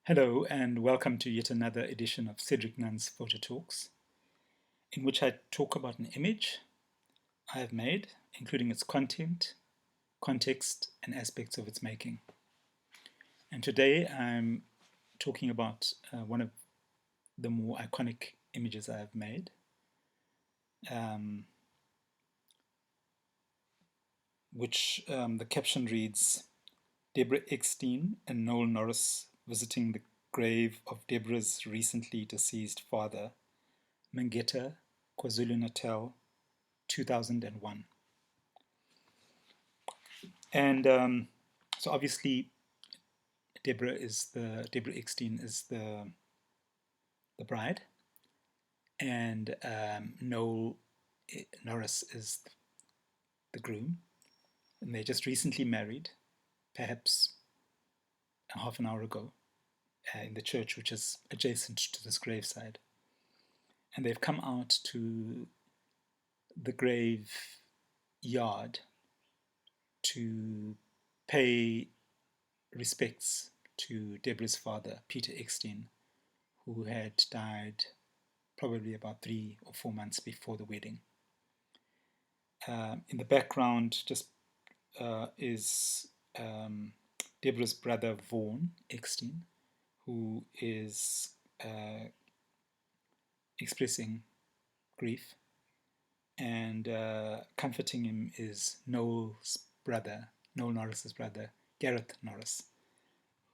Hello, and welcome to yet another edition of Cedric Nunn's Photo Talks, in which I talk about an image I have made, including its content, context, and aspects of its making. And today I'm talking about one of the more iconic images I have made, um, which the caption reads, Deborah Eckstein and Noel Norris visiting the grave of Deborah's recently deceased father, Mangeta, KwaZulu-Natal, 2001. And so obviously Deborah Eckstein is the bride, and Noel Norris is the groom, and they just recently married, perhaps half an hour ago, in the church which is adjacent to this graveside. And they've come out to the grave yard to pay respects to Deborah's father, Peter Eckstein, who had died probably about 3 or 4 months before the wedding. In the background just is Deborah's brother Vaughan Eckstein, who is expressing grief, and comforting him is Noel Norris's brother, Gareth Norris,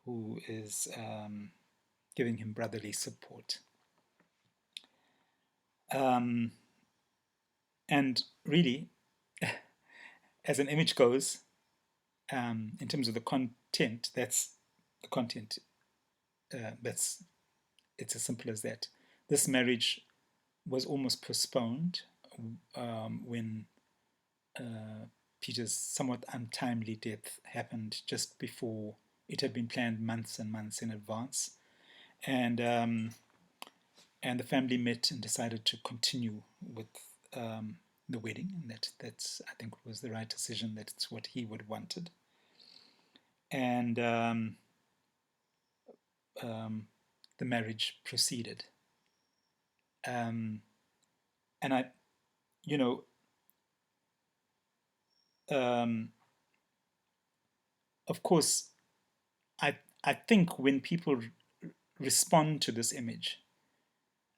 who is giving him brotherly support. And really, as an image goes, in terms of the content, that's the content. It's as simple as that. This marriage was almost postponed when Peter's somewhat untimely death happened just before it had been planned months and months in advance, and the family met and decided to continue with the wedding, and that's I think was the right decision. That's what he would wanted, and the marriage proceeded. And I, you know, um, of course, I think when people respond to this image,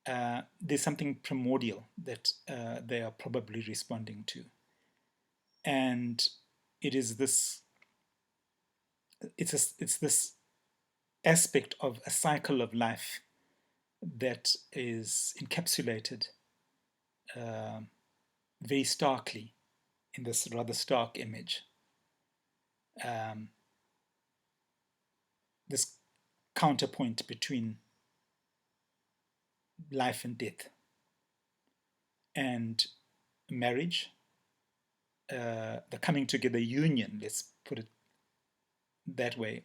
there's something primordial that they are probably responding to, and it is this. It's this aspect of a cycle of life that is encapsulated uh, very starkly in this rather stark image. Um, this counterpoint between life and death, and marriage, the coming together union, let's put it that way,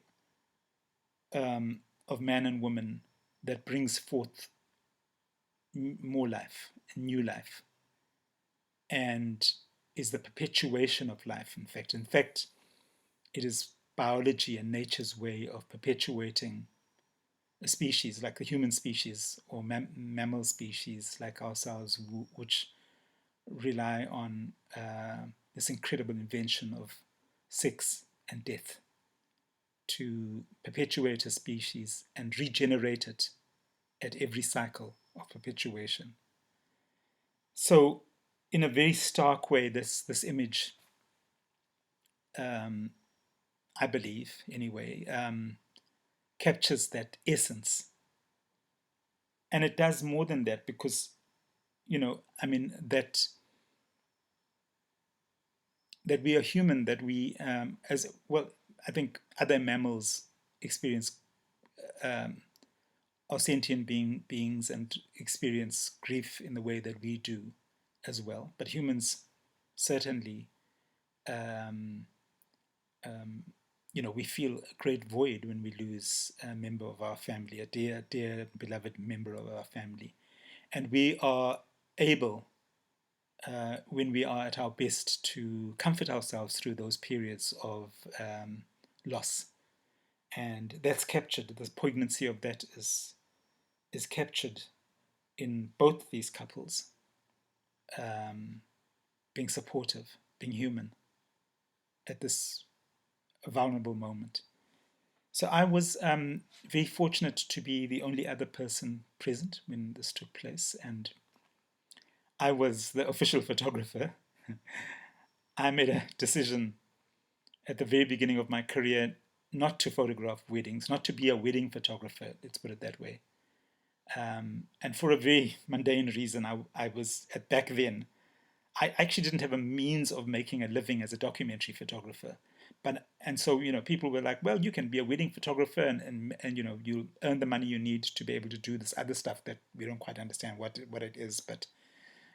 of man and woman that brings forth more life, new life, and is the perpetuation of life. In fact, it is biology and nature's way of perpetuating a species like the human species, or mammal species like ourselves, which rely on this incredible invention of sex and death to perpetuate a species and regenerate it at every cycle of perpetuation. So, in a very stark way, this image, I believe anyway, captures that essence, and it does more than that, because I mean that we are human, that we as well, I think other mammals experience, are sentient beings and experience grief in the way that we do as well. But humans certainly, um, we feel a great void when we lose a member of our family, a dear, dear, beloved member of our family. And we are able, when we are at our best, to comfort ourselves through those periods of loss. And that's captured. The poignancy of that is captured in both these couples, um, being supportive, being human at this vulnerable moment. So I was very fortunate to be the only other person present when this took place, and I was the official photographer. I made a decision at the very beginning of my career not to photograph weddings, not to be a wedding photographer, let's put it that way. And for a very mundane reason, I was, at back then, I actually didn't have a means of making a living as a documentary photographer. And so, people were like, well, you can be a wedding photographer and you'll earn the money you need to be able to do this other stuff that we don't quite understand what it is, but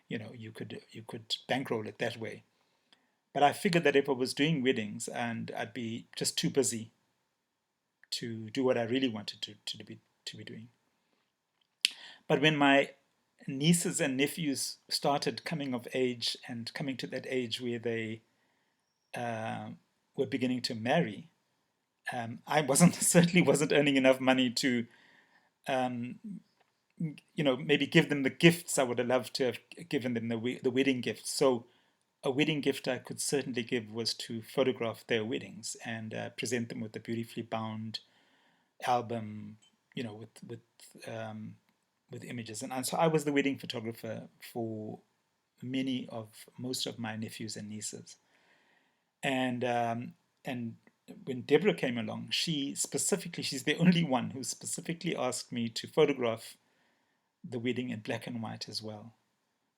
you could bankroll it that way. But I figured that if I was doing weddings, and I'd be just too busy to do what I really wanted to be doing. But when my nieces and nephews started coming of age and coming to that age where they uh, were beginning to marry, I wasn't certainly wasn't earning enough money to um, maybe give them the gifts I would have loved to have given them, the wedding gifts. So a wedding gift I could certainly give was to photograph their weddings and present them with a beautifully bound album, with images. And so I was the wedding photographer for most of my nephews and nieces. And when Deborah came along, she's the only one who specifically asked me to photograph the wedding in black and white as well.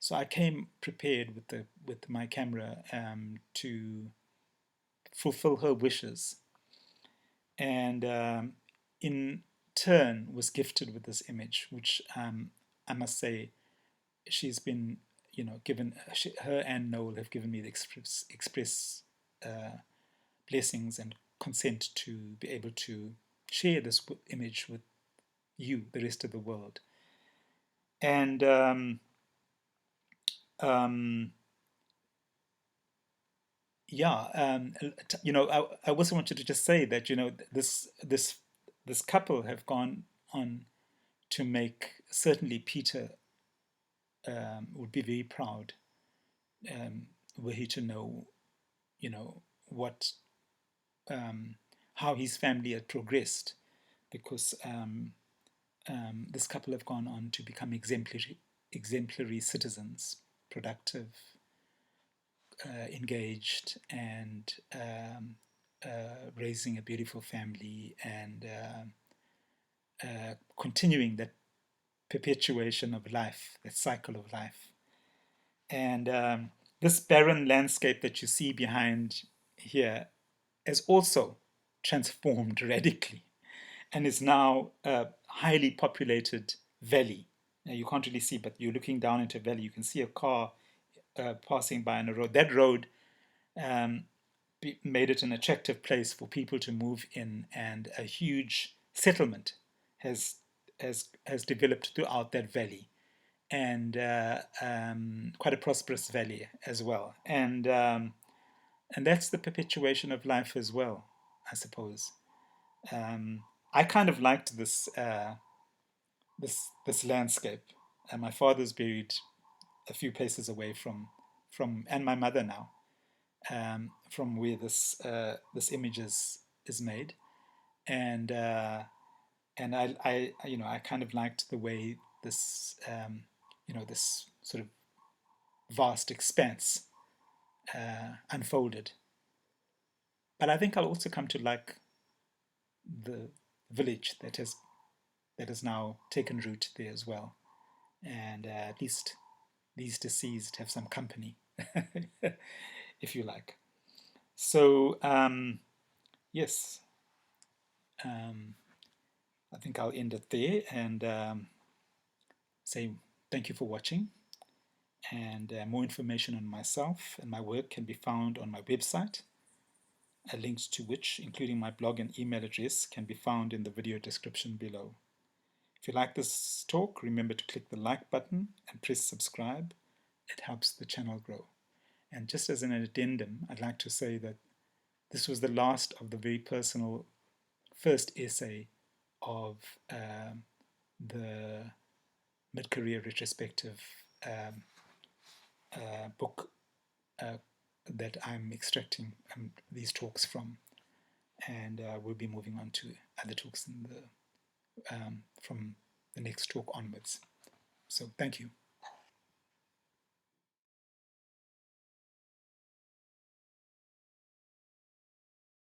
So I came prepared with my camera to fulfill her wishes, and in turn was gifted with this image, which I must say she's been, given. Her and Noel have given me the express blessings and consent to be able to share this image with you, the rest of the world. And yeah, I also wanted to just say that this couple have gone on to make, certainly Peter would be very proud were he to know, what how his family had progressed, because this couple have gone on to become exemplary citizens, productive, engaged, and raising a beautiful family, and continuing that perpetuation of life, that cycle of life. And this barren landscape that you see behind here has also transformed radically and is now a highly populated valley. Now, you can't really see, but you're looking down into a valley. You can see a car passing by on a road. That road um, made it an attractive place for people to move in, and a huge settlement has has developed throughout that valley, and quite a prosperous valley as well. And that's the perpetuation of life as well, I suppose. I kind of liked this landscape. And my father's buried a few places away from and my mother now, from where this image is made. And I kind of liked the way this sort of vast expanse unfolded. But I think I'll also come to like the village that has now taken root there as well, and at least these deceased have some company, if you like. So yes, I think I'll end it there and say thank you for watching. And more information on myself and my work can be found on my website, links to which, including my blog and email address, can be found in the video description below. If you like this talk, remember to click the like button and press subscribe. It helps the channel grow. And just as an addendum, I'd like to say that this was the last of the very personal first essay of the mid-career retrospective book that I'm extracting these talks from, and we'll be moving on to other talks in the from the next talk onwards. So thank you.